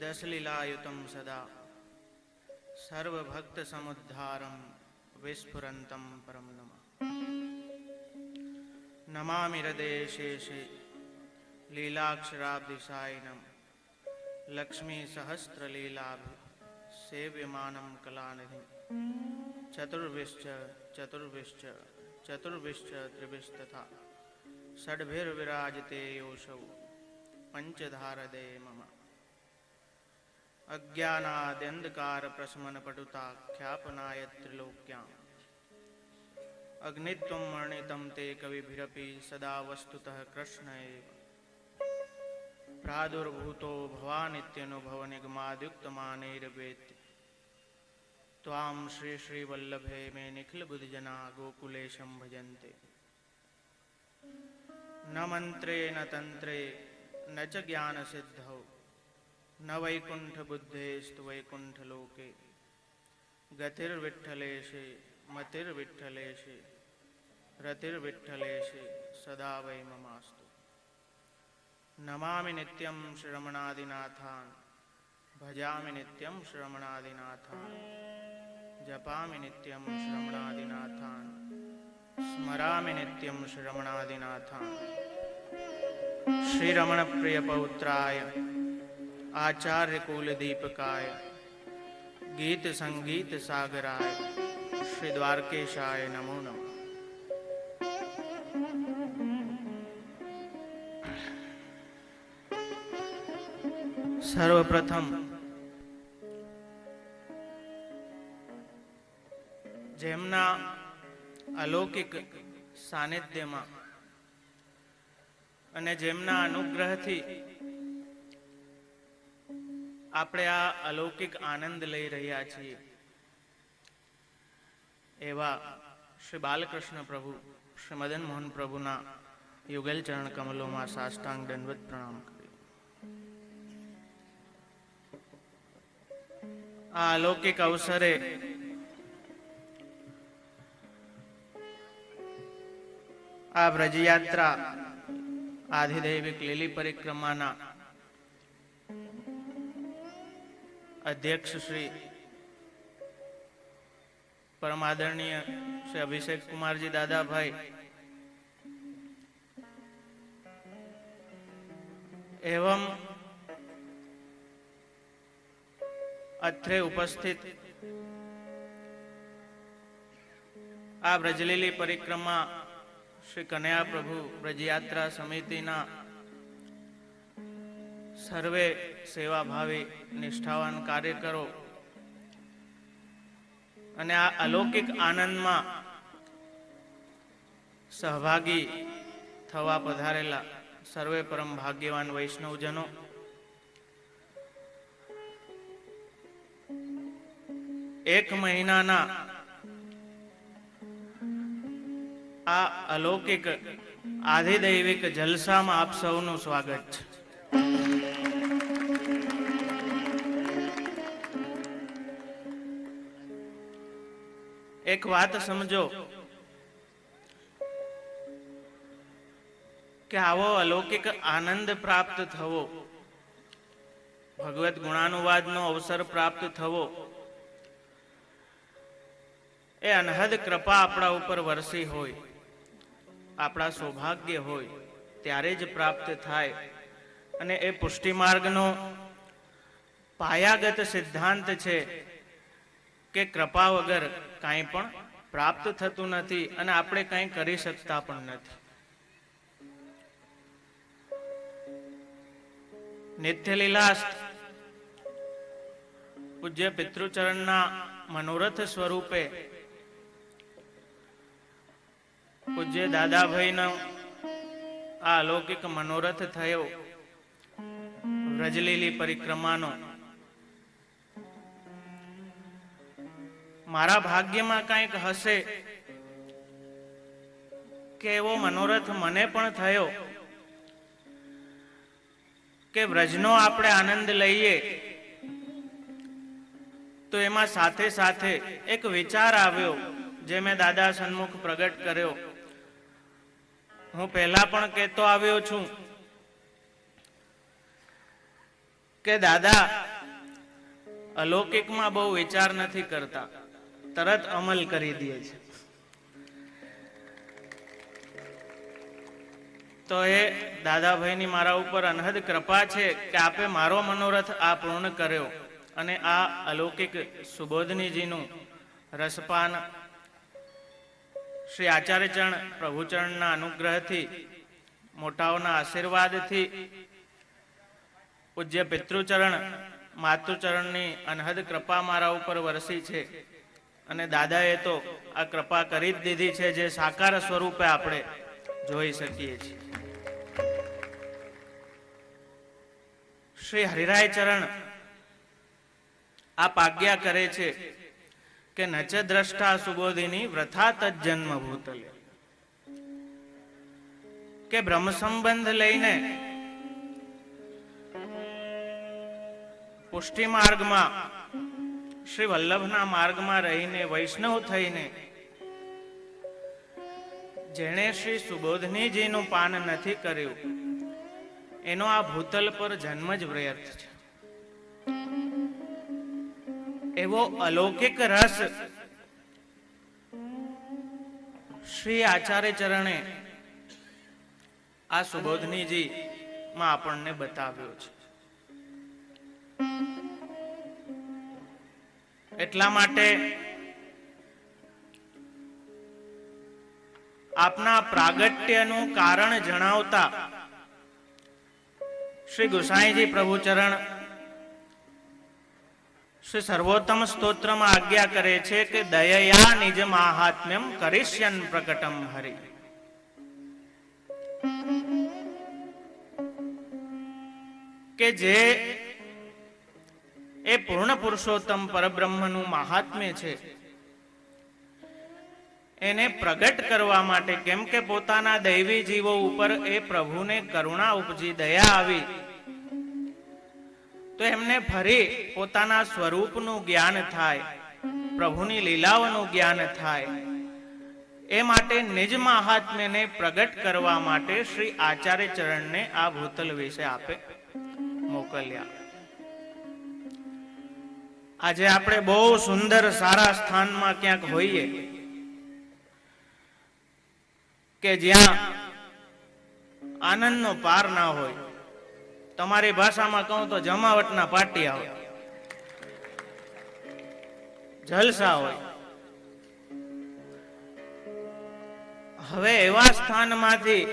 दशलीलायुतं सदा सर्वभक्तसमुद्धारं विस्फुरन्तं परं नमः। नमामि हृदयशेषे लीलाक्षराब्धिसायिनं लक्ष्मीसहस्रलीलाभिसेव्यमानं कलानिधिं चतुर्विश्च चतुर्विश्च चतुर्विश्च त्रिविस्तथा षड्भिर्विराजते योऽसौ पंचधारदे मम। अज्ञानाद्यन्धकारप्रशमनपटुताख्यापनाय त्रिलोक्याम् अग्नित्वं वर्णितं ते कविभिरपि सदा वस्तुतः कृष्ण एव। प्रादुर्भूतो भवानित्यनुभवनिगमाद्युक्तमानैर्वेत्ति त्वां श्री श्रीवल्लभे मे निखिलबुद्धिजना गोकुलेशं भजन्ते। न मन्त्रे न तन्त्रे न च ज्ञानसिद्धौ न वैकुण्ठबुद्धेस्तु वैकुण्ठलोके गतिर्विठ्ठलेशे मतिर्विठ्ठलेशे रतिर्विठ्ठलेशे सदा वै ममास्तु। नमामि नित्यं श्रमणादिनाथान् भजामि नित्यं श्रमणादिनाथान् जपामि नित्यं श्रमणादिनाथान् स्मरामि नित्यं श्रमणादिनाथान्। श्रीरमणप्रियपौत्राय आचार्यकुलदीपकाय गीतसङ्गीतसागराय श्रीद्वारकेशाय नमो नमः। सर्वप्रथम જેમના અલૌકિક સાનિધ્યમાં અને જેમના અનુગ્રહથી આપણે આ અલૌકિક આનંદ લઈ રહ્યા છીએ એવા શ્રી બાલકૃષ્ણ પ્રભુ શ્રી મદન મોહન પ્રભુના યુગલ ચરણ કમલોમાં સાષ્ટાંગ દંડવત પ્રણામ કરી આ અલૌકિક અવસરે આ વ્રજયાત્રા આધિદૈવિક લીલી પરિક્રમાના અધ્યક્ષ શ્રી પરમાદરણીય શ્રી અભિષેક કુમારજી દાદાભાઈ एवं अत्रे उपस्थित आ ब्रजलीली परिक्रमा श्री कन्या प्रभु ब्रजयात्रा समितिना सर्वे सेवा भावी निष्ठावान कार्यकरो અને આ અલૌકિક આનંદમાં સહભાગી થવા પધારેલા સર્વે પરમ ભાગ્યવાન વૈષ્ણવજનો, એક મહિનાના આ અલૌકિક આધિદૈવિક જલસામાં આપ સૌનું સ્વાગત છે. એક વાત સમજો કે આવો અલૌકિક આનંદ પ્રાપ્ત થવો, ભગવત ગુણાનુવાદનો અવસર પ્રાપ્ત થવો, એ અનહદ કૃપા આપણા ઉપર વરસી હોય, આપણા સૌભાગ્ય હોય ત્યારે જ પ્રાપ્ત થાય. અને એ પુષ્ટિ માર્ગનો પાયાગત સિદ્ધાંત છે કે કૃપા વગર કાંઈ પણ પ્રાપ્ત થતું નથી અને આપણે કંઈ કરી શકતા પણ નથી. નિત્યલીલાસ્ત પૂજ્ય પિતૃચરણના મનોરથ સ્વરૂપે પૂજ્ય દાદાભાઈનો આ અલૌકિક મનોરથ થયો વ્રજલીલી પરિક્રમાનો. મારા ભાગ્યમાં કંઈક હશે કે એવો મનોરથ મને પણ થયો કે વ્રજનો આપણે આનંદ લઈએ, તો એમાં સાથે સાથે એક વિચાર આવ્યો જે મેં દાદા સન્મુખ પ્રગટ કર્યો. હું પહેલા પણ કહેતો આવ્યો છું કે દાદા અલૌકિકમાં બહુ વિચાર નથી કરતા, તરત અમલ કરી દે છે. તો એ દાદાભાઈની મારા ઉપર અનહદ કૃપા છે કે આપે મારો મનોરથ આ પૂર્ણ કર્યો અને આ અલૌકિક સુબોધનીજીનું રસપાન શ્રી આચાર્યચરણ પ્રભુચરણના અનુગ્રહથી, મોટાઓના આશીર્વાદથી, પૂજ્ય પિતૃચરણ માતૃચરણની અનહદ કૃપા મારા ઉપર વરસી છે. અને દાદાએ તો આ કૃપા કરી જ દીધી છે, જે સાકાર સ્વરૂપે આપણે જોઈ શકીએ છીએ. શ્રી હરિરાય ચરણ આપ આજ્ઞા કરે છે કે નચ દ્રષ્ટા સુબોધિની વ્રથા તજન્મ ભૂતલે, કે બ્રહ્મ સંબંધ લઈને પુષ્ટિ માર્ગમાં, શ્રી વલ્લભના માર્ગમાં રહીને, વૈષ્ણવ થઈને જેણે શ્રી સુબોધનીજીનું પાન નથી કર્યું એનો આ ભૂતલ પર જન્મ જ વ્યર્થ છે. એવો અલૌકિક રસ શ્રી આચાર્ય ચરણે આ સુબોધનીજી માં આપણને બતાવ્યો છે. એટલા માટે આપના પ્રાગટ્યનું કારણ જણાવતા શ્રી ગુસાઈજી પ્રભુચરણ શ્રી સર્વોત્તમ સ્તોત્રમાં આજ્ઞા કરે છે કે દયયા નિજ માહાત્મ્યમ કરિષ્યન પ્રકટમ હરિ. કે જે એ પૂર્ણ પુરુષોત્તમ પરબ્રહ્મનું મહાત્મ્ય છે એને પ્રગટ કરવા માટે, કેમ કે પોતાના દૈવી જીવો ઉપર એ પ્રભુને કરુણા ઉપજી, દયા આવી, તો એમને ફરી પોતાના સ્વરૂપનું જ્ઞાન થાય, પ્રભુની લીલાઓનું જ્ઞાન થાય. એ માટે નિજ મહાત્મ્યને પ્રગટ કરવા માટે શ્રી આચાર્ય ચરણને આ ભૂતલ વિશે આપે મોકલ્યા. આજે આપણે બહુ સુંદર સારા સ્થાનમાં ક્યાંક હોઈએ કે જ્યાં આનંદનો પાર ના હોય. તમારી ભાષામાં કહું તો જમાવટના પાટિયા હોય, જલસા હોય. હવે એવા સ્થાનમાંથી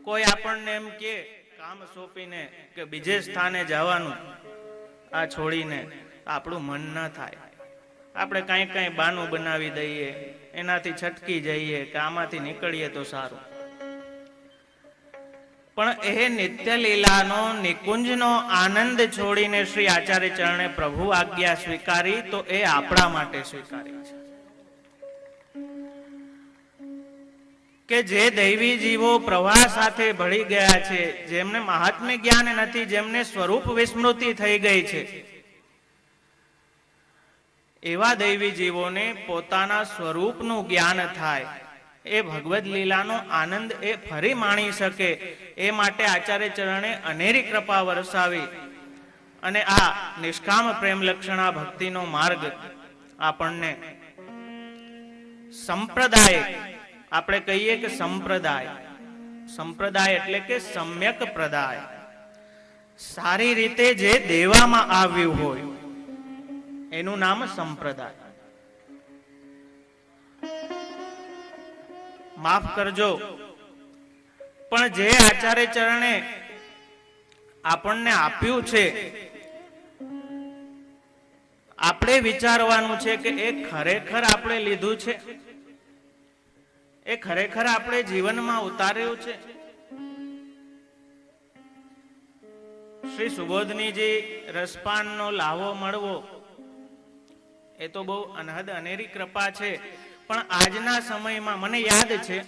કોઈ આપણને એમ કે કામ સોંપીને કે બીજે સ્થાને જવાનું, આ છોડીને આપણું મન ન થાય. આપણે કાંઈ કાંઈ બાનું બનાવી દઈએ, એનાથી છટકી જઈએ કે આમાંથી નીકળીએ તો સારું. પણ એ નિત્ય લીલાનો નિકુંજનો આનંદ છોડીને શ્રી આચાર્ય ચરણે પ્રભુ આજ્ઞા સ્વીકારી, તો એ આપણા માટે સ્વીકારી છે. કે જે દૈવી જીવો પ્રવાહ સાથે ભળી ગયા છે, જેમને મહાત્મ્ય જ્ઞાન નથી, જેમને સ્વરૂપ વિસ્મૃતિ થઈ ગઈ છે, એવા દૈવી જીવોને પોતાના સ્વરૂપનું જ્ઞાન થાય, એ ભગવદ લીલાનો આનંદ એ ફરી માણી શકે, એ માટે આચાર્ય ચરણે અનેરી કૃપા વરસાવી અને આ નિષ્કામ પ્રેમ લક્ષણા ભક્તિનો માર્ગ આપણને સંપ્રદાય, આપણે કહીએ કે સંપ્રદાય, સંપ્રદાય એટલે કે સમ્યક પ્રદાય, સારી રીતે જે દેવામાં આવ્યું હોય એનું નામ સંપ્રદાય. માફ કરજો, પણ જે આચાર્ય ચરણે આપણને આપ્યું છે, આપણે વિચારવાનું છે કે એ ખરેખર આપણે લીધું છે, એ ખરેખર આપણે જીવનમાં ઉતાર્યું છે. શ્રી સુબોધનીજી રસપાનનો લાવો મળવો એ તો બહુ અનહદ અનેરી કૃપા છે. પણ આજના સમયમાં મને યાદ છે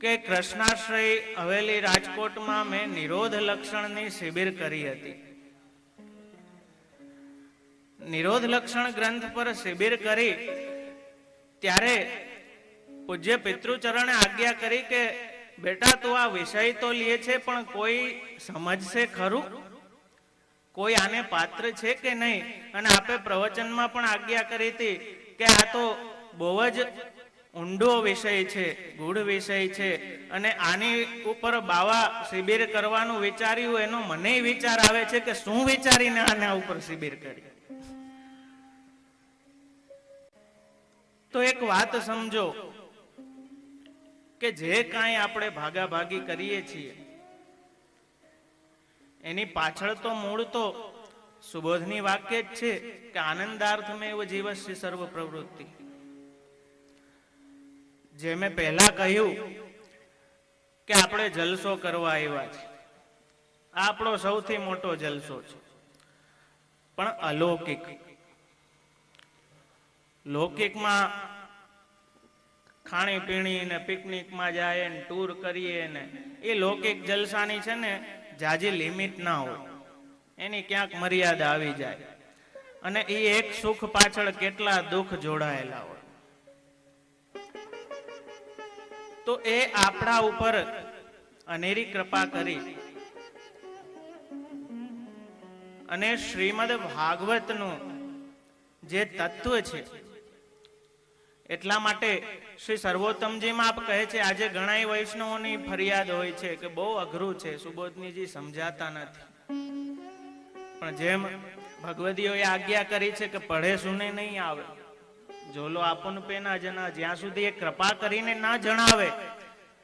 કે કૃષ્ણાશ્રય હવેલી રાજકોટમાં મેં નિરોધ લક્ષણની શિબિર કરી હતી. નિરોધ લક્ષણ ગ્રંથ પર શિબિર કરી ત્યારે પૂજ્ય પિતૃચરણે આજ્ઞા કરી કે બેટા તું આ વિષય તો લે છે પણ કોઈ સમજશે ખરું? કોઈ આને પાત્ર છે કે નહીં? અને આપે પ્રવચનમાં પણ આજ્ઞા કરી હતી કે આ તો બહુ જ ઊંડો વિષય છે, ગૂઢ વિષય છે, અને આની ઉપર બાવા શિબિર કરવાનું વિચાર્યું એનો મને વિચાર આવે છે કે શું વિચારીને આના ઉપર શિબિર કરી. તો એક વાત સમજો કે જે કાંઈ આપણે ભાગાભાગી કરીએ છીએ એની પાછળ તો મૂળ તો સુબોધની વાક્ય જ છે કે આનંદાર્થમેવ જીવસ્ય સર્વ પ્રવૃત્તિ. જે મેં પહેલા કહ્યું કે આપણે જલસો કરવા આવ્યા છે, આપણો સૌથી મોટો જલસો છે, પણ અલૌકિક. લૌકિકમાં ખાણી પીણી ને પિકનિકમાં જાય ને ટૂર કરીએ ને એ લૌકિક જલસાની છે ને જાજી લિમિટ ના હોય, એની ક્યાંક મર્યાદા આવી જાય, અને એ એક સુખ પાછળ કેટલા દુઃખ જોડાયેલા હોય. તો એ આપણા ઉપર અનેરી કૃપા કરી અને શ્રીમદ ભાગવતનું જે તત્વ છે, એટલા માટે શ્રી સર્વોત્તમજીમાં આપ કહે છે આજે ઘણા વૈષ્ણવોની ફરિયાદ હોય છે કે બહુ અઘરું છે, સુબોધનીજી સમજાતા નથી. પણ જેમ ભગવદીઓએ આજ્ઞા કરી છે કે પઢે સુને નહીં આવે, જોલો આપન પે ના જના, જ્યાં સુધી એ કૃપા કરીને ના જણાવે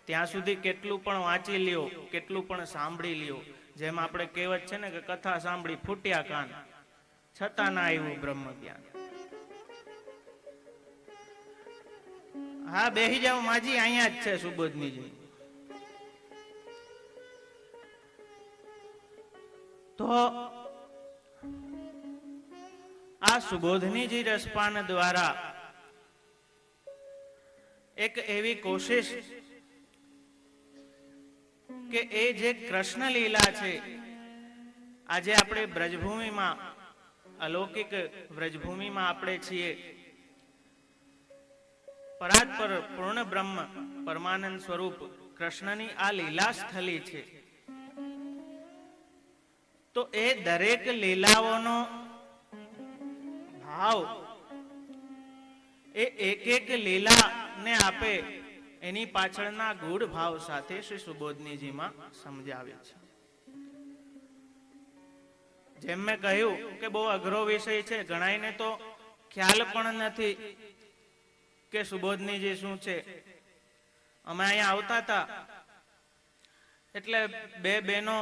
ત્યાં સુધી કેટલું પણ વાંચી લ્યો, કેટલું પણ સાંભળી લ્યો. જેમ આપણે કહેવત છે ને કે કથા સાંભળી ફૂટ્યા કાન, છતાં ના આવ્યું બ્રહ્મ જ્ઞાન. હા બેહી જાવ માજી, અહીંયા જ છે સુબોધનીજી. તો આ સુબોધનીજી રસપાન દ્વારા એક એવી કોશિશ કે એ જે કૃષ્ણ લીલા છે, આજે આપણે બ્રજભૂમિમાં, અલૌકિક વ્રજભૂમિમાં આપણે છીએ, પરાત્પર પૂર્ણ બ્રહ્મ પરમાનંદ સ્વરૂપ કૃષ્ણની આ લીલા સ્થલી છે. તો એ દરેક લીલાઓનો ભાવ એ એક એક લીલા ને આપે એની પાછળના ગૂઢ ભાવ સાથે શ્રી સુબોધનીજીમાં સમજાવે છે. જેમ મેં કહ્યું કે બહુ અઘરો વિષય છે, ઘણાઈને તો ખ્યાલ પણ નથી કે સુબોધનીજી શું છે. અમે અહીંયા આવતા હતા એટલે બે બહેનો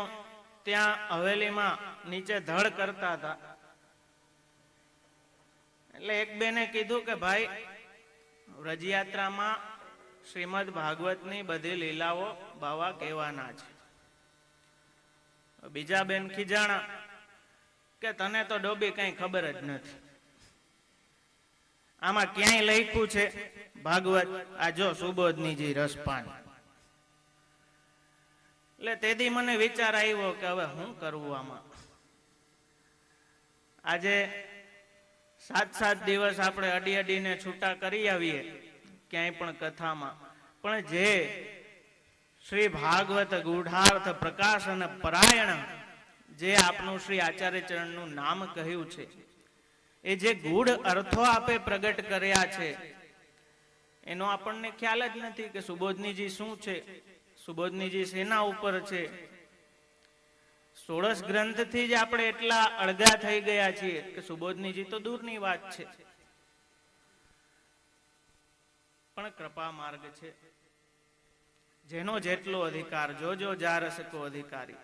ત્યાં હવેલીમાં નીચે ધડ કરતા હતા, એટલે એક બેને કીધું કે ભાઈ વ્રજયાત્રામાં શ્રીમદ ભાગવતની બધી લીલાઓ બાવા કહેવાના છે. બીજા બેન ખીજાણા કે તને તો ડોબી કઈ ખબર જ નથી, આમાં ક્યાંય લખ્યું છે ભાગવત? આ જો સુબોધનીજી રસપાન. એટલે તેથી મને વિચાર આવ્યો કે હવે શું કરવું આમાં. આજે 7 દિવસ આપણે અડી અડીને છૂટા કરી આવીએ ક્યાંય પણ કથામાં, પણ જે શ્રી ભાગવત ગૂઢાર્થ પ્રકાશન પરાયણ જે આપનું શ્રી આચાર્ય ચરણનું નામ કહ્યું છે, એ જે ગૂઢ અર્થો આપે પ્રગટ કર્યા છે એનો આપણને ખ્યાલ જ નથી કે સુબોધનીજી શું છે, સુબોધનીજી શેના ઉપર છે. 16 ગ્રંથથી જ આપણે એટલા અળગા થઈ ગયા છીએ કે સુબોધનીજી તો દૂરની વાત છે. પણ કૃપા માર્ગ છે, જેનો જેટલો અધિકાર, જો જા રસકો અધિકારી,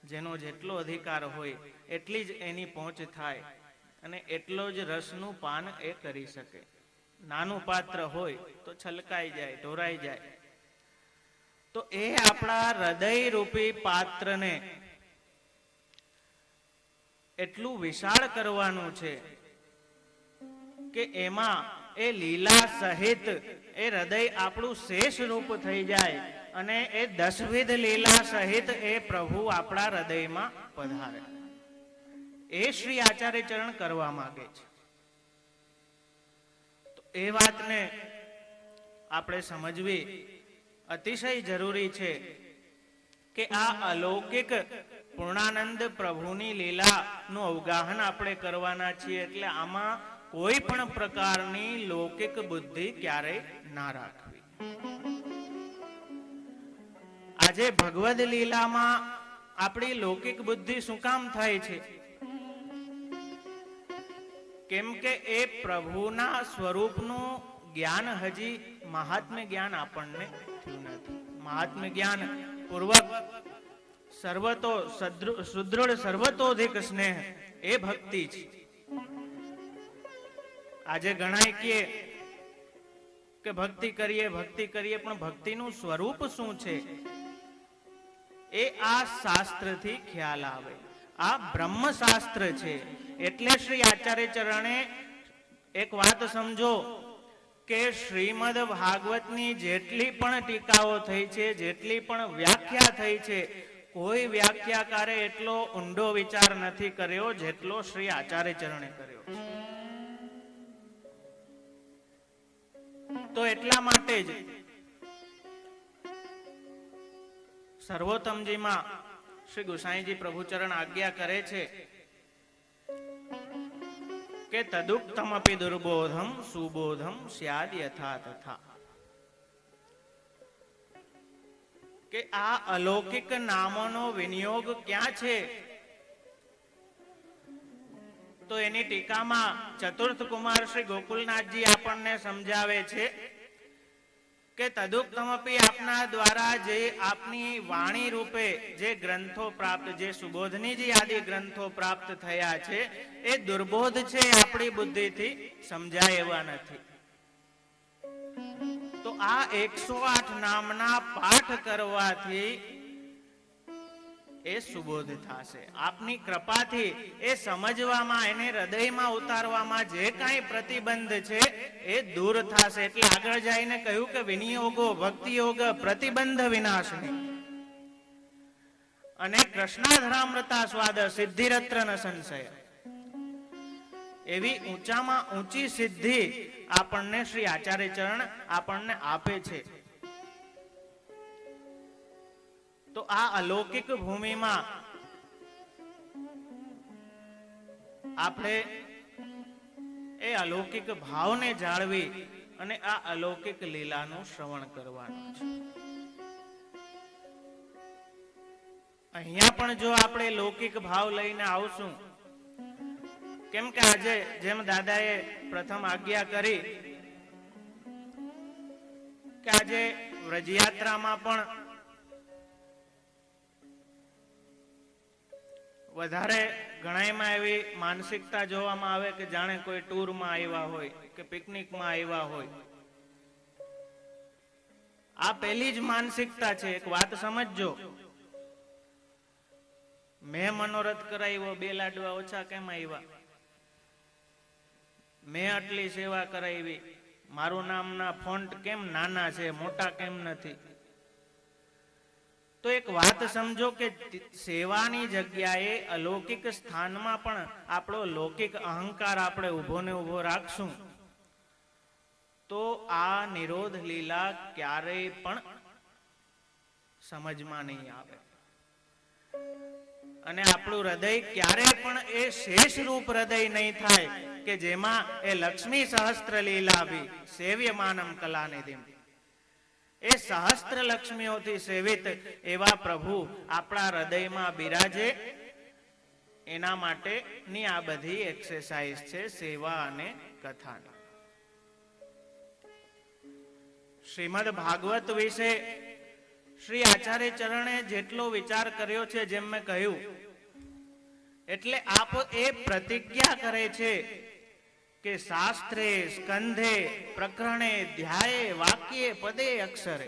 જેનો જેટલો અધિકાર હોય એટલી જ એની પહોંચ થાય અને એટલો જ રસનું પાન એ કરી શકે. નાનું પાત્ર હોય તો છલકાઈ જાય, ઢોરાઈ જાય. તો એ આપણા હૃદય રૂપી પાત્રને એટલું વિશાળ કરવાનું છે કે એમાં એ લીલા સહિત એ હૃદય આપણું શેષ રૂપ થઈ જાય અને એ 10 લીલા સહિત એ પ્રભુ આપણા હૃદયમાં પધારે. એ શ્રી આચાર્ય ચરણ કરવા માંગે છે. તો એ વાતને આપણે સમજવી અતિશય જરૂરી છે કે આ અલૌકિક પૂર્ણાનંદ પ્રભુની લીલાનું અવગાહન આપણે કરવાના છીએ, એટલે આમાં કોઈ પણ પ્રકારની લૌકિક બુદ્ધિ ક્યારેય ના રાખવી. આજે ભગવદ લીલામાં આપણી લૌકિક બુદ્ધિ શું કામ થાય છે? કેમ કે એ પ્રભુના સ્વરૂપનું જ્ઞાન હજી મહાત્મ્ય જ્ઞાન આપણને થયું નથી. મહાત્મ્ય જ્ઞાન પૂર્વક સર્વતો સુદૃઢ સર્વતોધિક સ્નેહ એ ભક્તિ છે. આજે ઘણા કે ભક્તિ કરીએ પણ ભક્તિનું સ્વરૂપ શું છે એ આ શાસ્ત્રથી ખ્યાલ આવે. આ બ્રહ્મશાસ્ત્ર છે. એટલે શ્રી આચાર્ય ચરણે એક વાત સમજો કે શ્રીમદ ભાગવતની જેટલી પણ ટીકાઓ થઈ છે, જેટલી પણ વ્યાખ્યા થઈ છે, કોઈ વ્યાખ્યાકારે એટલો ઊંડો વિચાર નથી કર્યો જેટલો શ્રી આચાર્ય ચરણે કર્યો. તો એટલા માટે જ સર્વોત્તમજીમાં શ્રી ગુસાઈજી પ્રભુચરણ આજ્ઞા કરે છે કે તદુક્તમપી દુર્બોધમ સુબોધમ સ્યાદ યથા તથા. કે આ અલૌકિક નામોનો વિનિયોગ ક્યાં છે? તો એની ટીકામાં ચતુર્થ કુમાર શ્રી ગોકુલનાથજી આપણને સમજાવે છે કે તદુક્તમપી આપના દ્વારા જે આપની વાણી રૂપે જે ગ્રંથો પ્રાપ્ત, જે સુબોધનીજી આદિ ગ્રંથો પ્રાપ્ત થયા છે એ દુર્બોધ છે, આપણી બુદ્ધિથી સમજાય એવા નથી. તો આ 108 નામના પાઠ કરવાથી એ સુબોધ થશે. આપની કૃપાથી એ સમજવામાં, એને હૃદયમાં ઉતારવામાં જે કાંઈ પ્રતિબંધ છે એ દૂર થશે. એટલે આગળ જઈને કહ્યું કે વિનિયોગો ભક્તિ યોગ પ્રતિબંધ વિનાશની અને કૃષ્ણાધરામૃતા સ્વાદ સિદ્ધિરત્ર ન સંશય. એવી ઊંચામાં ઊંચી સિદ્ધિ આપણને શ્રી આચાર્ય ચરણ આપણને આપે છે. તો આ અલૌકિક ભૂમિમાં આપણે એ અલૌકિક ભાવને જાળવી અને આ અલૌકિક લીલાનું શ્રવણ કરવાનું છે. અહીંયા પણ જો આપણે લૌકિક ભાવ લઈને આવશું, કેમ કે આજે જેમ દાદાએ પ્રથમ આજ્ઞા કરી કે આજે વ્રજયાત્રામાં પણ વધારે ઘણાયમાં એવી માનસિકતા જોવામાં આવે કે જાણે કોઈ ટૂરમાં આવ્યા હોય કે પિકનિકમાં આવ્યા હોય. આ પહેલી જ માનસિકતા છે. એક વાત સમજજો, મેં મનોરથ કરાવ્યો, 2 લાડવા ઓછા કેમ આવ્યા, મેં આટલી સેવા કરાવી, મારું નામના ફોન્ટ કેમ નાના છે, મોટા કેમ નથી. તો એક વાત સમજો કે સેવાની જગ્યાએ અલૌકિક સ્થાનમાં પણ આપણો લૌકિક અહંકાર આપણે ઉભો ને ઉભો રાખશું તો આ નિરોધ લીલા ક્યારેય પણ સમજમાં નહીં આવે. અને આપણું હૃદય ક્યારેય પણ એ શેષ રૂપ હૃદય નહીં થાય કે જેમાં એ લક્ષ્મી સહસ્ત્ર લીલા બી સેવ્યમાનમ કલાનિધિમ, એ સહસ્ત્ર લક્ષ્મીઓથી સેવિત એવા પ્રભુ આપણા હૃદયમાં બિરાજે. એના માટેની આ બધી એક્સરસાઇઝ છે, સેવા અને કથાની. શ્રીમદ ભાગવત વિશે શ્રી આચાર્ય ચરણે જેટલો વિચાર કર્યો છે, જેમ મેં કહ્યું, એટલે આપ એ પ્રતિજ્ઞા કરે છે કે શાસ્ત્રે સ્કંધે પ્રકરણે ધ્યાયે વાક્યે પદે અક્ષરે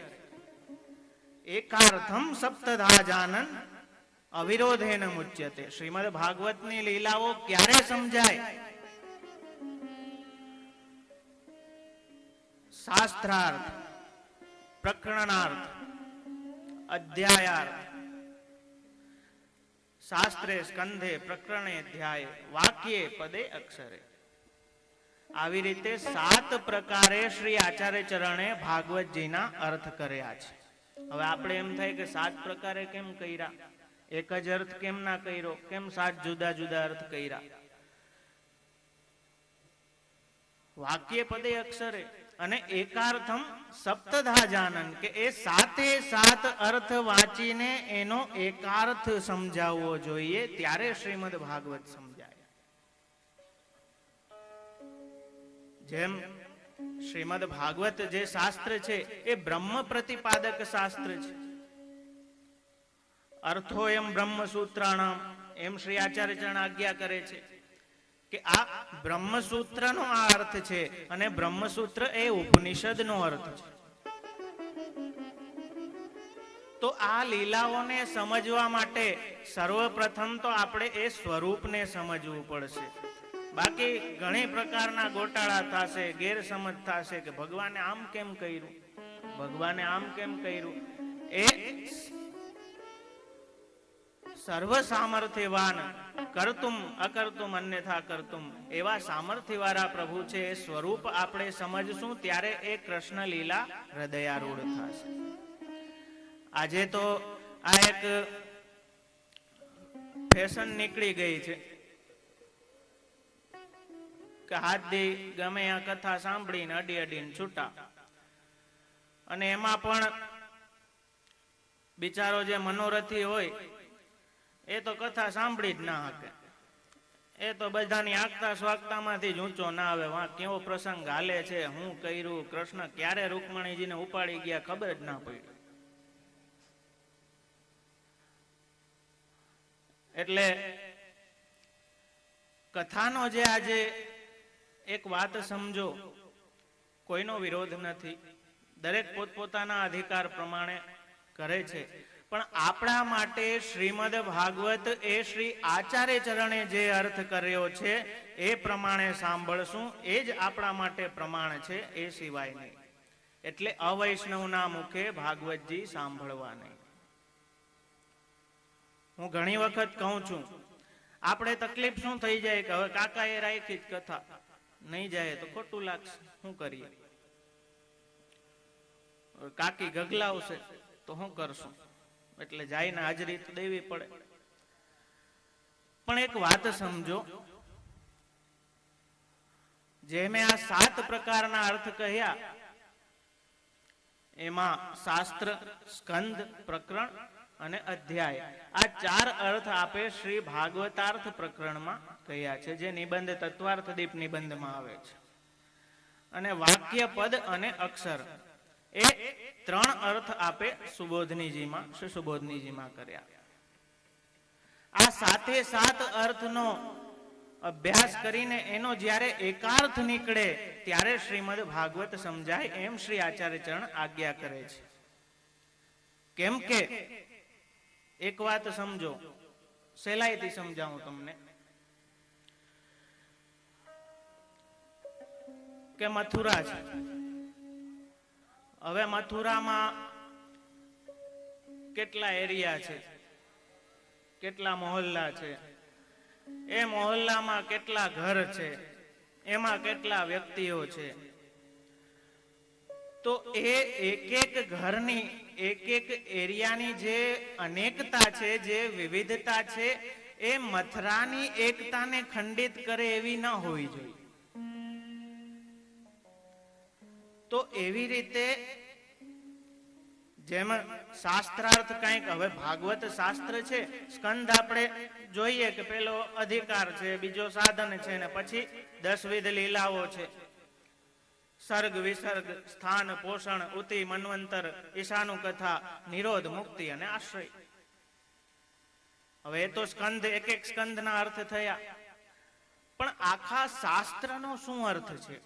એકાર્થમ સપ્તધા જાનન અવિરોધેન મુચ્યતે. શ્રીમદ ભાગવતની લીલાઓ ક્યારે સમજાય? શાસ્ત્રાર્થ, પ્રકરણાર્થ, અધ્યાયાર્થ. શાસ્ત્રે સ્કંધે પ્રકરણે ધ્યાયે વાક્યે પદે અક્ષરે. આવી રીતે 7 પ્રકારે શ્રી આચાર્ય ચરણે ભાગવતજીના અર્થ કર્યા છે. હવે આપણે એમ થાય કે 7 પ્રકારે કેમ કર્યા, એક જ અર્થ કેમ ના કર્યો, કેમ 7 જુદા જુદા અર્થ કર્યા? વાક્ય પદે અક્ષરે અને એકાર્થમ સપ્તધા જાનન, કે એ 7 અર્થ વાંચીને એનો એકાર્થ સમજાવવો જોઈએ, ત્યારે શ્રીમદ ભાગવત સમજાય. જેમ શ્રીમદ ભાગવત જે શાસ્ત્ર છે એ બ્રહ્મ પ્રતિપાદક શાસ્ત્ર છે. અર્થો એમ બ્રહ્મસૂત્રાણામ, એમ શ્રી આચાર્યચરણ આજ્ઞા કરે છે કે આ બ્રહ્મસૂત્રનો આ અર્થ છે, અને બ્રહ્મસૂત્ર એ ઉપનિષદનો અર્થ છે. તો આ લીલાઓને સમજવા માટે સર્વપ્રથમ તો આપણે એ સ્વરૂપને સમજવું પડશે. બાકી ઘણી પ્રકારના ગોટાળા થશે, ગેરસમજ થશે કે ભગવાને આમ કેમ કર્યું, ભગવાને આમ કેમ કર્યું. એ સર્વ સામર્થ્યવાન, કરતુમ અકર્તુમ અન્યથા કરતુમ, એવા સામર્થ્ય વાળા પ્રભુ છે. એ સ્વરૂપ આપણે સમજશું ત્યારે એ કૃષ્ણ લીલા હૃદયારૂઢ થશે. આજે તો આ એક ફેશન નીકળી ગઈ છે કે હાથ દી ગમે આ કથા સાંભળીને અડી અડીને છૂટા. અને એમાં પણ બિચારો જે મનોરથી હોય એ તો કથા સાંભળી જ ના શકે. એ તો બધાની આગતા સ્વાગતામાંથી જ ઊંચો ના આવે. વાં કેવો પ્રસંગ હાલે છે, હું કર્યું, કૃષ્ણ ક્યારે રૂકમણીજીને ઉપાડી ગયા ખબર જ ના પડી. એટલે કથાનો જે આજે એક વાત સમજો, કોઈનો વિરોધ નથી, દરેક પોતપોતાના અધિકાર પ્રમાણે કરે છે. પણ આપણા માટે શ્રીમદ ભાગવત એ શ્રી આચાર્ય ચરણે જે અર્થ કર્યો છે એ પ્રમાણે સાંભળશું, એ જ આપણા માટે પ્રમાણ છે, એ સિવાય નહીં. એટલે અવૈષ્ણવના મુખે ભાગવતજી સાંભળવા નહીં. હું ઘણી વખત કહું છું, આપણે તકલીફ શું થઈ જાય કે હવે કાકા એ રાખી જ કથા, નહીં જાય તો ખોટું લાગશે, શું કરીએ? કાકી ગગલાવશે તો શું કરશું? એટલે જાયને હાજરી તો દેવી પડે. પણ એક વાત સમજો, જે મેં આ 7 પ્રકારના અર્થ કહ્યા એમાં શાસ્ત્ર, સ્કંદ, પ્રકરણ અને અધ્યાય, આ 4 અર્થ આપે શ્રી ભાગવતાર્થ પ્રકરણમાં કહ્યા છે, જે નિબંધ તત્વાર્થદીપ નિબંધમાં આવે છે. અને વાક્ય, પદ અને અક્ષર એ 3 અર્થ આપે સુબોધનીજીમાં, શ્રી સુબોધનીજીમાં કર્યા. આ 7 અર્થનો અભ્યાસ કરીને એનો જ્યારે એકાર્થ નીકળે ત્યારે શ્રીમદ ભાગવત સમજાય, એમ શ્રી આચાર્ય ચરણ આજ્ઞા કરે છે. કેમ કે એક વાત સમજો, સહેલાઈથી સમજાવું તમને, કે મથુરા છે. હવે મથુરામાં કેટલા એરિયા છે, કેટલા મોહલ્લા છે, એ મોહલ્લામાં કેટલા ઘર છે, એમાં કેટલા વ્યક્તિઓ છે. તો એ એક ઘરની, એક એરિયાની જે અનેકતા છે, જે વિવિધતા છે, એ મથુરાની એકતાને ખંડિત કરે એવી ન હોવી જોઈએ. તો એવી રીતે જેમ શાસ્ત્રાર્થ કંઈક, હવે ભાગવત શાસ્ત્ર છે, સ્કંદ આપણે જોઈએ કે પેલો અધિકાર છે, બીજો સાધન છે, ને પછી 10 વિધ લીલાઓ છે. સર્ગ, વિસર્ગ, સ્થાન, પોષણ, ઉતિ, મન્વંતર, ઈશાનું કથા, નિરોધ, મુક્તિ અને આશ્રય. હવે એ તો સ્કંદ, એક સ્કંદના અર્થ થયા. પણ આખા શાસ્ત્રનો શું અર્થ છે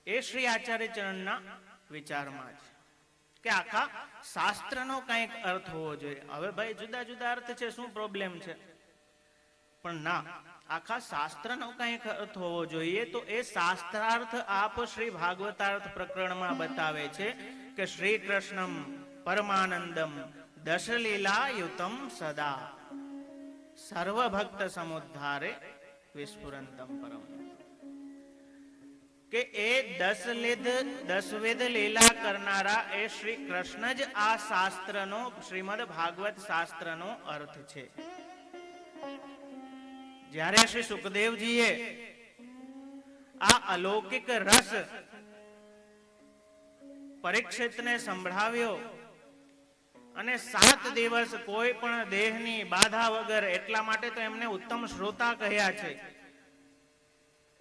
એ શ્રી આચાર્ય ચરણના વિચારમાં છે, કે આખા શાસ્ત્રનો કંઈક અર્થ હોવો જોઈએ. હવે ભાઈ જુદા જુદા અર્થ છે, શું પ્રોબ્લેમ છે? પણ ના, આખા શાસ્ત્રનો કંઈક અર્થ હોવો જોઈએ. તો એ શાસ્ત્રાર્થ આપ શ્રી ભાગવતાર્થ પ્રકરણમાં બતાવે છે કે શ્રી કૃષ્ણમ પરમાનંદમ દશલીલા યુતમ સદા સર્વભક્ત સમુદ્ધારે વિસ્ફુરંતમ પરમ. કે એ દસવિધ લીલા કરનારા એ શ્રી કૃષ્ણ જ આ શાસ્ત્રનો, શ્રીમદ ભાગવત શાસ્ત્રનો અર્થ છે. જ્યારે શ્રી સુખદેવજીએ આ અલૌકિક રસ પરીક્ષિતને સંભળાવ્યો અને 7 દિવસ કોઈ પણ દેહની બાધા વગર, એટલા માટે તો એમને ઉત્તમ શ્રોતા કહ્યા છે,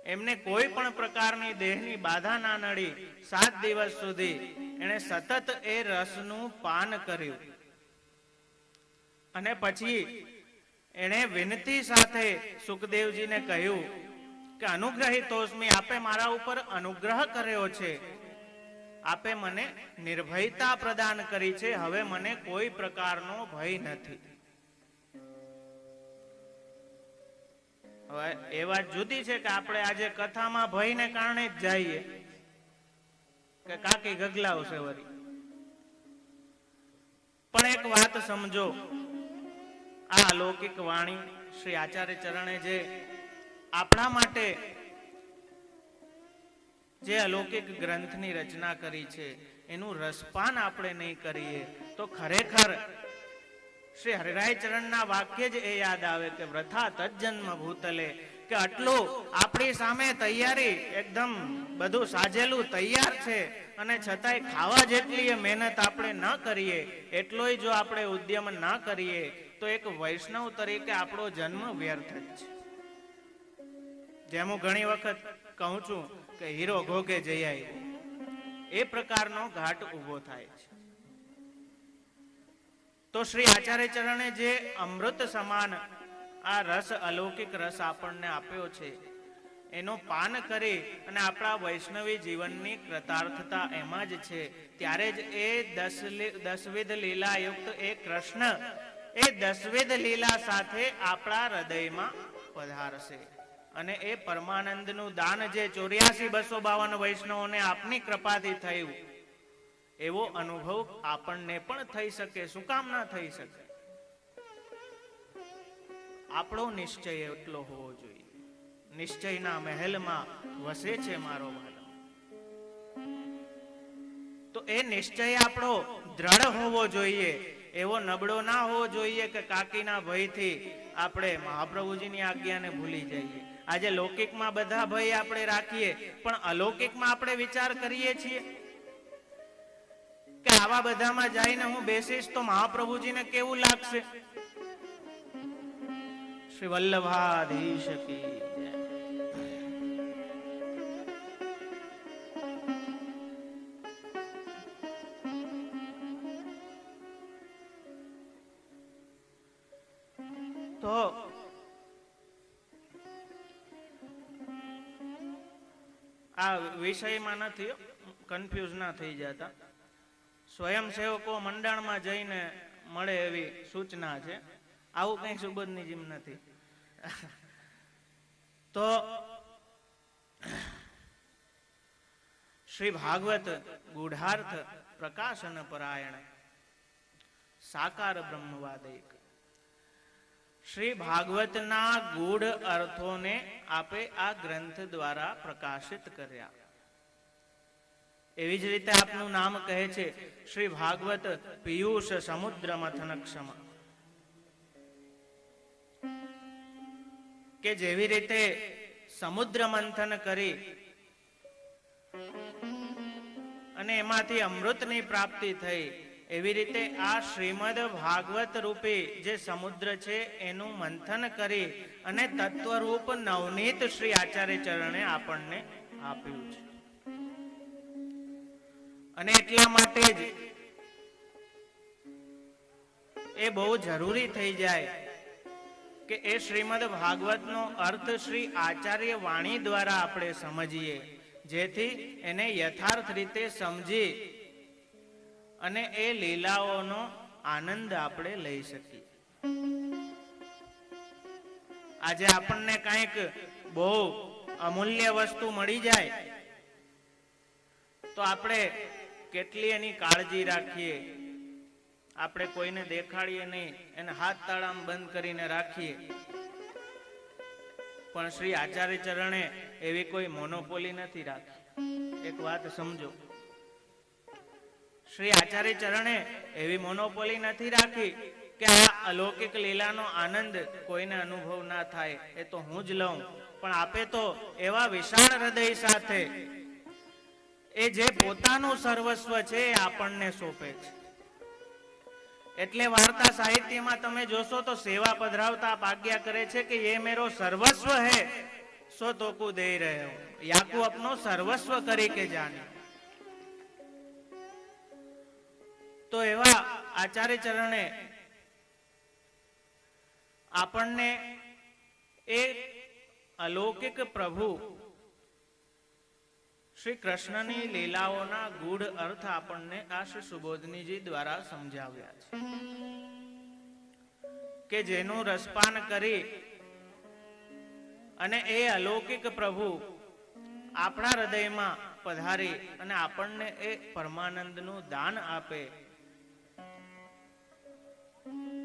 એમને કોઈ પણ પ્રકારની દેહની બાધા ના નડી, 7 દિવસ સુધી એને સતત એ રસનું પાન કર્યું. અને પછી એણે વિનતી સાથે સુખદેવજીને કહ્યું કે અનુગ્રહિતોસ્મી, આપે મારા ઉપર અનુગ્રહ કર્યો છે, આપે મને નિર્ભયતા પ્રદાન કરી છે, હવે મને કોઈ પ્રકારનો ભય નથી. હવે એ વાત જુદી છે કે આપણે આજે કથામાં ભયને કારણે જ જઈએ કે કાકી ગગલાવશે વળી. પણ એક વાત સમજો, આ અલૌકિક વાણી શ્રી આચાર્ય ચરણે જે આપણા માટે જે અલૌકિક ગ્રંથની રચના કરી છે, એનું રસપાન આપણે નહીં કરીએ તો ખરેખર શ્રી હરિરાય ચરણના વાક્ય જ એ યાદ આવે કે વ્રથા તજ્જન્મ ભૂતલે, કે આટલું આપણી સામે તૈયારી, એકદમ બધું સાજેલું તૈયાર છે, અને છતાંય ખાવા જેટલી મહેનત આપણે ન કરીએ, એટલોય જો આપણે ઉદ્યમ ના કરીએ તો એક વૈષ્ણવ તરીકે આપણો જન્મ વ્યર્થ જ છે. જેમ હું ઘણી વખત કહું છું કે હીરો ઘોઘે જઈ આવ્યો, એ પ્રકારનો ઘાટ ઉભો થાય છે. તો શ્રી આચાર્ય ચરણે જે અમૃત સમાન આ રસ, અલૌકિક રસ આપણને આપ્યો છે, એનો પાન કરી અને આપણા વૈષ્ણવી જીવનની કૃતાર્થતા એમાં જ છે. ત્યારે જ એ દસવિધ લીલા યુક્ત એ કૃષ્ણ એ દસવિધ લીલા સાથે આપણા હૃદયમાં પધારશે. અને એ પરમાનંદનું દાન જે 84,252 વૈષ્ણવોને આપની કૃપાથી થયું, એવો અનુભવ આપણને પણ થઈ શકે. શું કામ ના થઈ શકે? આપણો નિશ્ચય એટલો હોવો જોઈએ. નિશ્ચયના મહેલમાં વસે છે મારો વાલો. તો એ નિશ્ચય આપણો દ્રઢ હોવો જોઈએ, એવો નબળો ના હોવો જોઈએ કે કાકીના ભયથી આપણે મહાપ્રભુજીની આજ્ઞાને ભૂલી જઈએ. આજે લૌકિકમાં બધા ભય આપણે રાખીએ, પણ અલૌકિકમાં આપણે વિચાર કરીએ છીએ કે આવા બધામાં જઈને હું બેસીશ તો મહાપ્રભુજીને કેવું લાગશે? શ્રી વલ્લભાધીશ કી જય. તો આ વિષયમાં નથી, કન્ફ્યુઝ ના થઈ જતા. સ્વયંસેવકો મંડળમાં જઈને મળે એવી સૂચના છે, આવું કઈ સુબોધની જેમ નથી. તો શ્રી ભાગવત ગૂઢાર્થ પ્રકાશન પરાયણ સાકાર બ્રહ્મવાદિક, શ્રી ભાગવતના ગૂઢ અર્થોને આપે આ ગ્રંથ દ્વારા પ્રકાશિત કર્યા. એવી જ રીતે આપનું નામ કહે છે શ્રી ભાગવત પિયુષ સમુદ્ર મથન ક્ષમ, કે જેવી રીતે સમુદ્ર મંથન કરી અને એમાંથી અમૃતની પ્રાપ્તિ થઈ, એવી રીતે આ શ્રીમદ ભાગવત રૂપી જે સમુદ્ર છે એનું મંથન કરી અને તત્વરૂપ નવનીત શ્રી આચાર્ય ચરણે આપણને આપ્યું છે. અને એટલા માટે જ એ બહુ જરૂરી થઈ જાય કે એ શ્રીમદ ભાગવતનો અર્થ શ્રી આચાર્ય વાણી દ્વારા આપણે સમજીએ, જેથી એને યથાર્થ રીતે સમજી અને એ લીલાઓનો આનંદ આપણે લઈ શકીએ. આજે આપણને કંઈક બહુ અમૂલ્ય વસ્તુ મળી જાય તો આપણે કેટલી એની કાળજી રાખીએ. આપણે કોઈને દેખાડીએ નહીં, એને હાથ તાળામાં બંધ કરીને રાખીએ. પણ શ્રી આચાર્ય ચરણે એવી કોઈ મોનોપોલી નથી રાખી. એક વાત સમજો. શ્રી આચાર્ય ચરણે એવી મોનોપોલી નથી રાખી કે આ અલૌકિક લીલાનો આનંદ કોઈને અનુભવ ના થાય, એ તો હું જ લઉં. પણ આપે તો એવા વિશાળ હૃદય સાથે એ જે પોતાનું સર્વસ્વ છે એ આપણને સોંપે છે. એટલે વાર્તા સાહિત્યમાં તમે જોશો તો સેવા પધરાવતા આપ આજ્ઞા કરે છે કે ये मेरो सर्वस्व है सो तो को दे रहे हो, याकू अपनो सर्वस्व કરી કે જાને. તો એવા આચાર્ય ચરણે આપણને એ અલૌકિક પ્રભુ શ્રી કૃષ્ણની લીલાઓના ગૂઢ અર્થ આપણને આ શ્રી સુબોધનીજી દ્વારા સમજાવ્યા છે કે જેનું રસપાન કરી અને એ અલૌકિક પ્રભુ આપણા હૃદયમાં પધારી અને આપણને એ પરમાનંદનું દાન આપે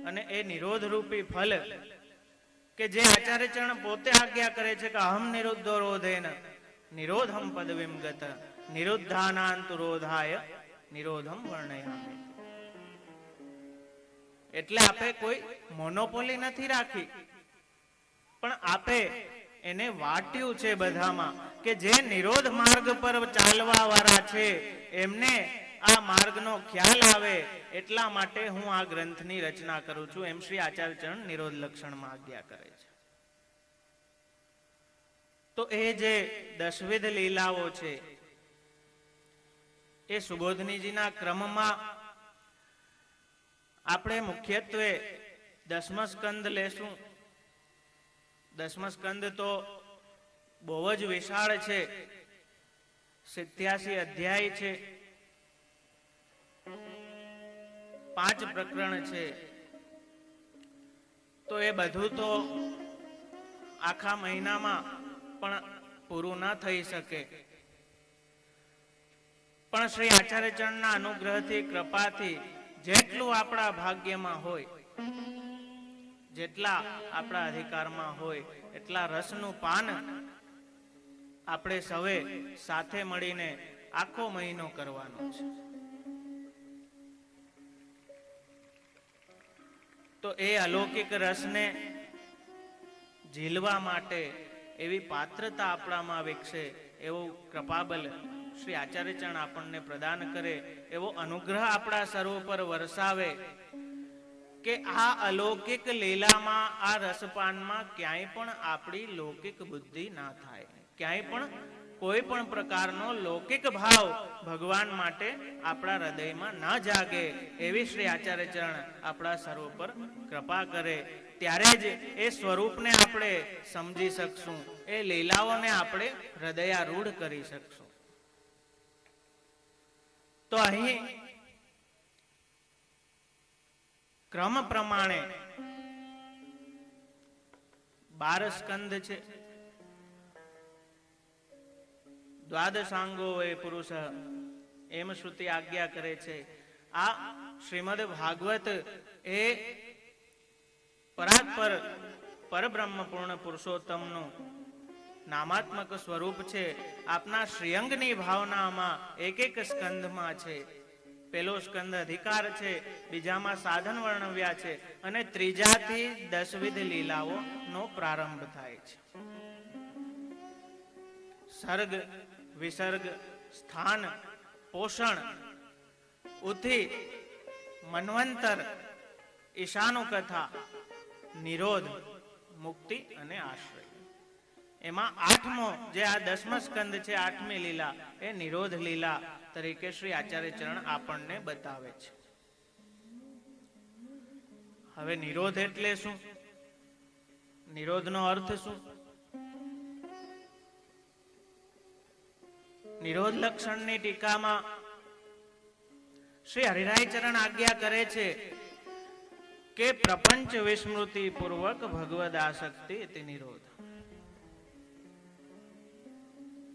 અને એ નિરોધ રૂપી ફલ કે જે આચાર્ય ચરણ પોતે આજ્ઞા કરે છે કે અહમ નિરુદ્ધો રોધેન નિરોધમ પદવીમ ગત નિરુદ્ધાનાંતુ રોધાય નિરોધમ વર્ણયામિ. એટલે આપે કોઈ મોનોપોલી નથી રાખી, પણ આપે એને વાટ્યું છે બધામાં કે જે નિરોધ માર્ગ પર ચાલવા વાળા છે એમને આ માર્ગનો ખ્યાલ આવે એટલા માટે હું આ ગ્રંથની રચના કરું છું, એમ શ્રી આચાર્ય ચરણ નિરોધ લક્ષણમાં આજ્ઞા કરે છે. તો એ જે દશવિધ લીલાઓ છે એ સુબોધનીજીના ક્રમમાં આપણે મુખ્યત્વે દસમ સ્કંદ લેશું. દસમ સ્કંદ તો બહુ જ વિશાળ છે, 87 અધ્યાય છે, 5 પ્રકરણ છે. તો એ બધું તો આખા મહિનામાં પણ પૂરું ના થઈ શકે, પણ શ્રી આચાર્ય ચરણના અનુગ્રહથી કૃપાથી જેટલું આપણા ભાગ્યમાં હોય, જેટલા આપણા અધિકારમાં હોય એટલા રસનું પાન આપણે સૌએ સાથે મળીને આખો મહિનો કરવાનો છે. તો એ અલૌકિક રસને ઝીલવા માટે એવી પાત્રતા આપણામાં વિકસે એવું કૃપાબલ શ્રી આચાર્ય ચરણ આપણને પ્રદાન કરે, એવો અનુગ્રહ આપણા સર્વ પર વરસાવે કે આ અલૌકિક લીલામાં, આ રસપાનમાં ક્યાંય પણ આપણી લૌકિક બુદ્ધિ ના થાય, ક્યાંય પણ કોઈ પણ પ્રકારનો લૌકિક ભાવ ભગવાન માટે આપણા હૃદયમાં ના જાગે, એવી શ્રી આચાર્ય ચરણ આપણા સર્વ પર કૃપા કરે. ત્યારે જ એ સ્વરૂપને આપણે સમજી શકશું, એ લીલાઓને આપણે હૃદયારૂઢ કરી શકશું. તો અહીં ક્રમ પ્રમાણે 12 સ્કંદ છે. દ્વાદશાંગો એ પુરુષ એમ શ્રુતિ આજ્ઞા કરે છે. આ શ્રીમદ ભાગવત એ પરાત્પર પરબ્રહ્મ પૂર્ણ પુરુષોત્તમનું નામાત્મક સ્વરૂપ છે. આપના શ્રીઅંગની ભાવનામાં એક એક સ્કંધમાં છે. પહેલો સ્કંદ અધિકાર છે, બીજામાં સાધન વર્ણવ્યા છે, અને ત્રીજાથી 10 વિધ લીલાઓનો પ્રારંભ થાય છે. સર્ગ, વિસર્ગ, સ્થાન, પોષણ, ઉથી, મન્વંતર, ઈશાનું કથા, નિરોધ, મુક્તિ અને આશ્રય. એમાં 8મો જે આ 10મ સ્કંદ છે, 8મી લીલા એ નિરોધ લીલા તરીકે શ્રી આચાર્ય ચરણ આપણને બતાવે છે. હવે નિરોધ એટલે શું? નિરોધનો અર્થ શું? નિરોધ લક્ષણની ટીકામાં શ્રી હરિરાય ચરણ આજ્ઞા કરે છે કે પ્રપંચ વિસ્મૃતિ પૂર્વક ભગવદ આસક્તિ ઇતિ નિરોધ.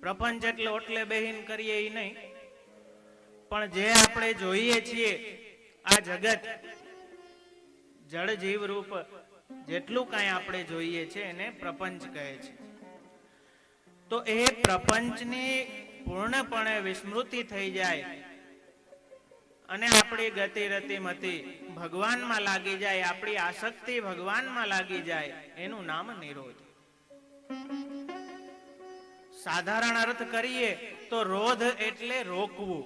પ્રપંચ એટલે ઓટલે બેહીન કરીએ એ નહીં, પણ જે આપણે જોઈએ છીએ આ જગત, જળ જીવ રૂપ જેટલું કાંઈ આપણે જોઈએ છે એને પ્રપંચ કહે છે. તો એ પ્રપંચની પૂર્ણપણે વિસ્મૃતિ થઈ જાય અને આપણી ગતિ રતિ મતિ ભગવાનમાં લાગી જાય, આપણી આસક્તિ ભગવાનમાં લાગી જાય, એનું નામ નિરોધ. સાધારણ અર્થ કરીએ તો રોધ એટલે રોકવું.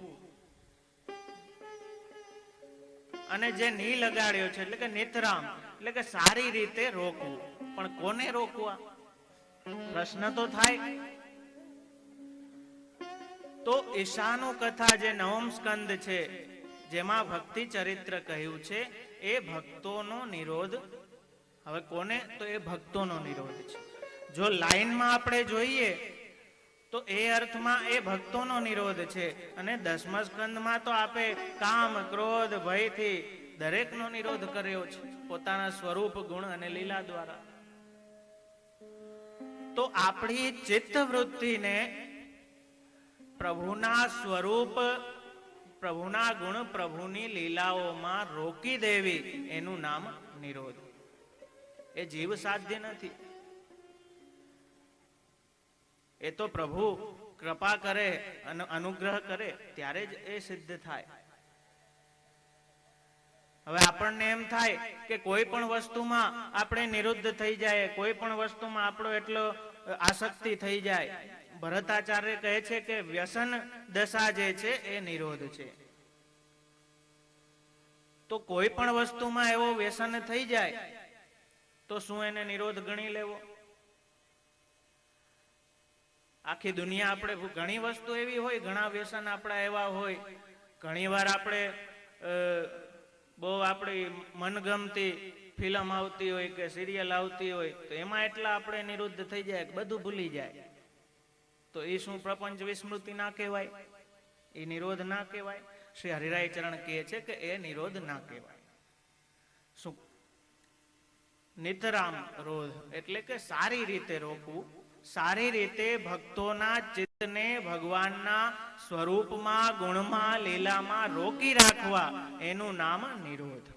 અને જે ની લગાડ્યો છે એટલે કે નિતરામ એટલે કે સારી રીતે રોકવું. પણ કોને રોકવા? પ્રશ્ન તો થાય. તો ઈશાનું કથા જે નવમ સ્કંદ છે, જેમાં ભક્તિ ચરિત્ર કહ્યું છે, એ ભક્તોનો નિરોધ. હવે કોને? તો એ ભક્તોનો નિરોધ છે. જો લાઈનમાં આપણે જોઈએ તો એ અર્થમાં એ ભક્તોનો નિરોધ છે. અને દસમા સ્કંદમાં તો આપે કામ ક્રોધ ભયથી દરેકનો નિરોધ કર્યો છે, પોતાના સ્વરૂપ ગુણ અને લીલા દ્વારા. તો આપણી ચિત્ત વૃત્તિને પ્રભુના સ્વરૂપ, પ્રભુના ગુણ, પ્રભુની લીલાઓમાં રોકી દેવી, એનું નામ નિરોધ. એ જીવ સાધ્ય નથી. એ તો પ્રભુ કૃપા કરે અને અનુગ્રહ કરે ત્યારે જ એ સિદ્ધ થાય. હવે આપણને એમ થાય કે કોઈ પણ વસ્તુમાં આપણે નિરુદ્ધ થઈ જાય, કોઈ પણ વસ્તુમાં આપણો એટલો આસક્તિ થઈ જાય. ભરતાચાર્ય કહે છે કે વ્યસન દશા જે છે એ નિરોધ છે. તો કોઈ પણ વસ્તુમાં એવો વ્યસન થઈ જાય તો શું એને નિરોધ ગણી લેવો? આખી દુનિયા આપણે ઘણી વસ્તુ એવી હોય, ઘણા વ્યસન આપણા એવા હોય, ઘણી વાર આપણે બહુ આપણી મનગમતી ફિલ્મ આવતી હોય કે સિરિયલ આવતી હોય તો એમાં એટલા આપણે નિરુદ્ધ થઈ જાય, બધું ભૂલી જાય. તો એ શું પ્રપંચ વિસ્મૃતિ ના કહેવાય? એ નિરોધ ના કહેવાય? શ્રી હરિરાય ચરણ કહે છે કે એ નિરોધ ના કહેવાય. શું? નિતરામ રોધ એટલે કે સારી રીતે રોકવું, સારી રીતે ભક્તોના ચિત્તને ભગવાનના સ્વરૂપમાં, ગુણમાં, લીલામાં રોકી રાખવા, એનું નામ નિરોધ.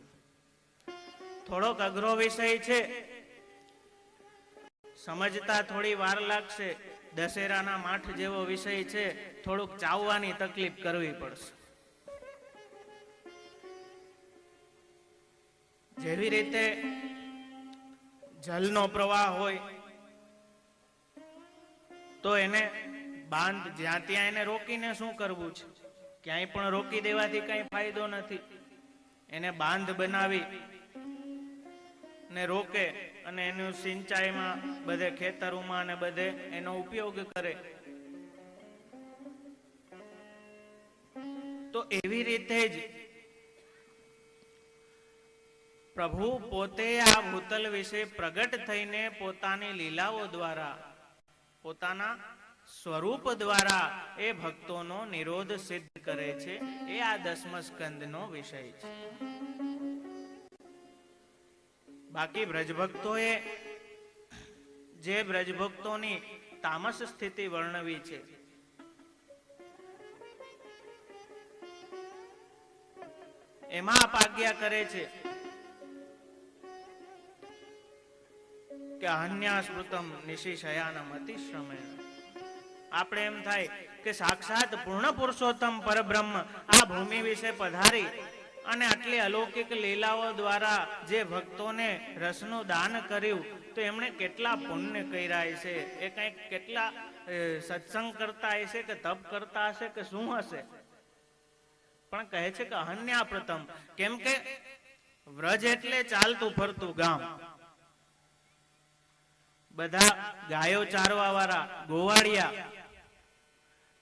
થોડોક અઘરો વિષય છે, સમજતા થોડી વાર લાગશે. દશેરાના માઠ જેવો વિષય છે, થોડુંક ચાવવાની તકલીફ કરવી પડશે. જેવી રીતે જલનો પ્રવાહ હોય તો એને બાંધ, જ્યાં ત્યાં એને રોકીને શું કરવું છે? ક્યાંય પણ રોકી દેવાથી કઈ ફાયદો નથી. એને બાંધ બનાવી ને રોકે અને એનું સિંચાઈમાં, બધે ખેતરોમાં અને બધે એનો ઉપયોગ કરે. તો એવી રીતે જ પ્રભુ પોતે આ ભૂતલ વિશે પ્રગટ થઈને પોતાની લીલાઓ દ્વારા, પોતાના સ્વરૂપ દ્વારા એ ભક્તોનો નિરોધ સિદ્ધ કરે છે. એ આ દસમ સ્કંદનો વિષય છે. બાકી બ્રજભક્તોએ જે બ્રજભક્તોની તામસ સ્થિતિ વર્ણવી છે, એમાં આપ આજ્ઞા કરે છે કે અહન્યા સ્મૃતમ નિશિશયાનમ અતિશ્રમેણ. આપણે એમ થાય કે સાક્ષાત પૂર્ણ પુરુષોત્તમ પરબ્રહ્મ આ ભૂમિ વિશે પધારી અને આટલી અલૌકિક લીલાઓ દ્વારા જે ભક્તોને રસનું દાન કર્યું, તો એમણે કેટલા પુણ્ય કર્યા હશે, એ કંઈક કેટલા સત્સંગ કરતા હશે કે તપ કરતા હશે કે શું હશે. પણ કહે છે કે અહન્યા પ્રથમ, કેમ કે વ્રજ એટલે ચાલતું ફરતું ગામ. બધા ગાયો ચારવા વાળા ગોવાળિયા,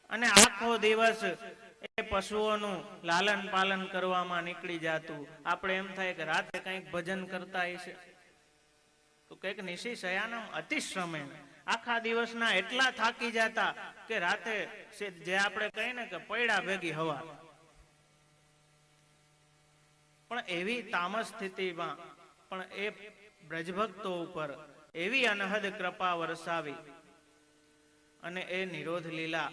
અને આખો દિવસ એ પશુઓનું લાલન પાલન કરવામાં નીકળી જાતું. આપણે એમ થાય કે રાતે કંઈક ભજન કરતા હશે, તો કંઈક નિશી શયાનમ અતિશ્રમેણ, આખા દિવસના એટલા થાકી જતા કે રાતે જે આપણે કહીએ ને કે પૈડા ભેગી હવા. પણ એવી તામસ સ્થિતિમાં પણ એ બ્રજભક્તો ઉપર એવી અનહદ કૃપા વરસાવી અને એ નિરોધ લીલા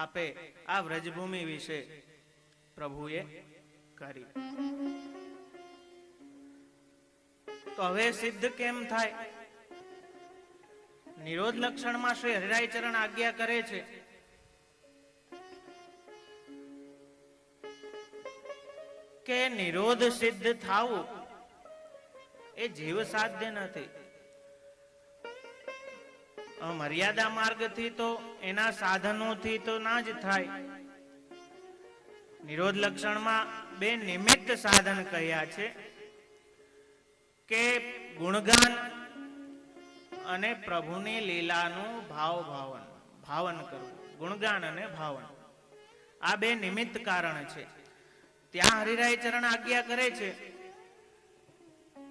આપે આ વ્રજભૂમિ વિશે પ્રભુએ કરી. તો હવે સિદ્ધ કેમ થાય? નિરોધ લક્ષણમાં શ્રી હરિરાય ચરણ આજ્ઞા કરે છે કે નિરોધ સિદ્ધ થાવું એ જીવ સાધ્ય નથી. મર્યાદા માર્ગથી તો એના સાધનોથી તો ના જ થાય. નિરોધ લક્ષણમાં બે નિમિત્ત સાધન કહ્યા છે કે ગુણગાન અને પ્રભુની લીલાનું ભાવન કરવું. ગુણગાન અને ભાવન આ બે નિમિત્ત કારણ છે. ત્યાં હરિરાય ચરણ આજ્ઞા કરે છે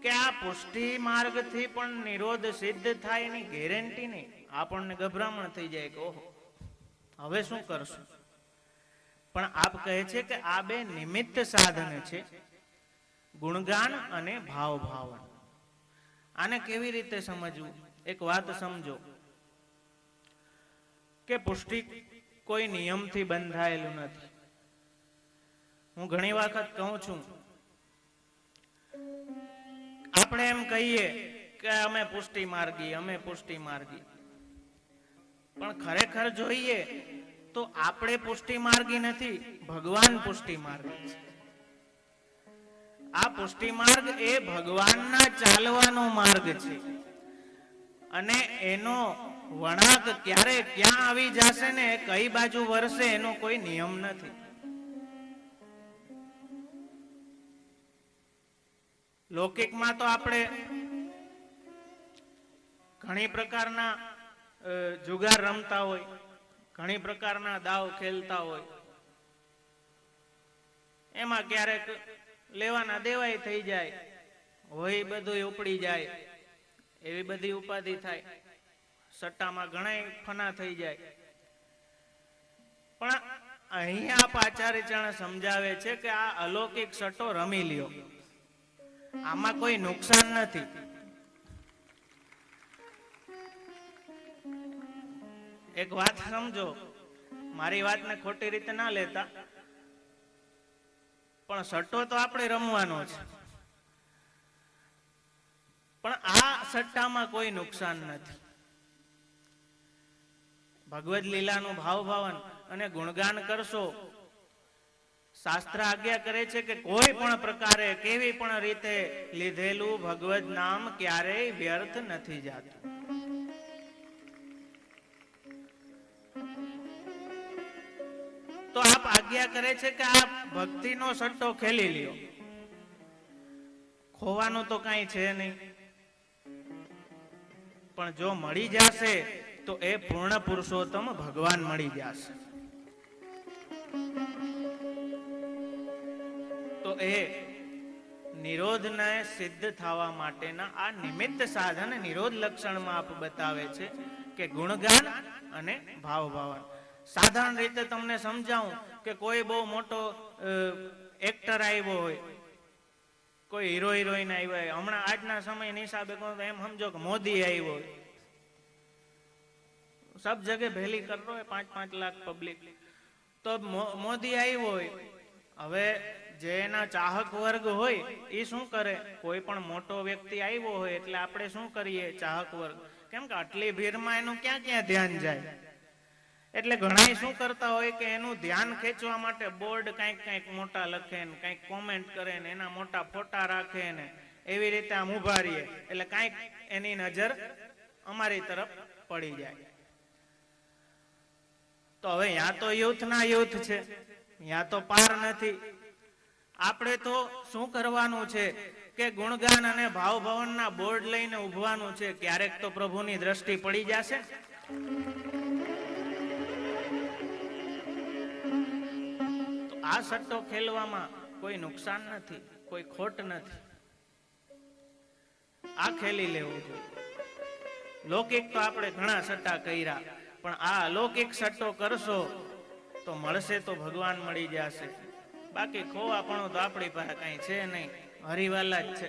કે આ પુષ્ટિ માર્ગથી પણ નિરોધ સિદ્ધ થાય એની ગેરંટી નહીં. આપણને ગભરામણ થઈ જાય કે ઓહો હવે શું કરશું. પણ આપ કહે છે કે આ બે નિમિત્ત સાધન છે, ગુણગાન અને ભાવન. આને કેવી રીતે સમજવું? એક વાત સમજો કે પુષ્ટિ કોઈ નિયમથી બંધાયેલું નથી. હું ઘણી વખત કહું છું, આપણે એમ કહીએ કે અમે પુષ્ટિ માર્ગી, પણ ખરેખર જોઈએ તો આપણે પુષ્ટિ માર્ગી નથી, ભગવાન પુષ્ટિ માર્ગી છે. આ પુષ્ટિ માર્ગ એ ભગવાનના ચાલવાનો માર્ગ છે અને એનો વળાંક ક્યારે ક્યાં આવી જશે ને કઈ બાજુ વરસે એનો કોઈ નિયમ નથી. લૌકિકમાં તો આપણે ઘણી પ્રકારના જુગાર રમતા હોય, ઘણી પ્રકારના દાવ ખેલતા હોય, એમાં ક્યારેક લેવાના દેવાય થઈ જાય હોય, બધું ઉપડી જાય, એવી બધી ઉપાધિ થાય. સટ્ટામાં ઘણા ફના થઈ જાય. પણ અહીંયા આચાર્ય ચરણ સમજાવે છે કે આ અલૌકિક સટ્ટો રમી લ્યો, આમાં કોઈ નુકસાન નથી. એક વાત સમજો, મારી વાતને ખોટી રીતે ના લેતા, પણ સટ્ટો તો આપણે રમવાનો છે, પણ આ સટ્ટામાં કોઈ નુકસાન નથી. ભગવદ લીલાનું ભાવન અને ગુણગાન કરશો. શાસ્ત્ર આજ્ઞા કરે છે કે કોઈ પણ પ્રકારે કેવી પણ રીતે લીધેલું ભગવદ નામ ક્યારેય વ્યર્થ નથી જતું. તો આપ આજ્ઞા કરે છે કે આ ભક્તિનો સટ્ટો ખેલી લ્યો, ખોવાનું તો કઈ છે નહીં, પણ જો મળી જશે તો એ પૂર્ણ પુરુષોત્તમ ભગવાન મળી જશે. તો એ નિરોધને સિદ્ધ થવા માટેના આ નિમિત્ત સાધન નિરોધ લક્ષણમાં આપ બતાવે છે કે ગુણગાન અને ભાવન. સાધારણ રીતે તમને સમજાવું કે કોઈ બહુ મોટો એક્ટર આવ્યો હોય, કોઈ હીરો હિરોઈન આવ્યો હોય, હમણાં આજના સમયના હિસાબે કહો તો એમ સમજો કે મોદી આવ્યો હોય, સબ જગ્યાએ ભેલી કરતો હોય 5-5 લાખ પબ્લિક, તો મોદી આવ્યો હોય. હવે જે એના ચાહક વર્ગ હોય એ શું કરે? કોઈ પણ મોટો વ્યક્તિ આવ્યો હોય એટલે આપણે શું કરીએ? ચાહક વર્ગ, કેમ કે આટલી ભીડમાં એનું ક્યાં ક્યાં ધ્યાન જાય, એટલે ઘણા શું કરતા હોય કે એનું ધ્યાન ખેંચવા માટે બોર્ડ કઈક મોટા લખે ને કઈક કોમેન્ટ કરે ને એના મોટા ફોટા રાખે ને એવી રીતે આમ ઉભા રહીએ એટલે કઈક એની નજર અમારી તરફ પડી જાય. તો હવે યા તો યુથ ના યુથ છે, યા તો પાર નથી. આપણે તો શું કરવાનું છે કે ગુણગાન અને ભાવના બોર્ડ લઈને ઉભવાનું છે. ક્યારેક તો પ્રભુની દ્રષ્ટિ પડી જશે. આ સટ્ટો ખેલવામાં કોઈ નુકસાન નથી, કોઈ ખોટ નથી. આ ખેલી લેવું જોઈએ. લૌકિક તો આપણે ઘણા સટ્ટા કર્યા, પણ આ અલૌકિક સટ્ટો કરશો તો મળશે તો ભગવાન મળી જશે. બાકી ખોવાપણું તો આપણી પાસે કઈ છે નહીં, હરિવાલા જ છે.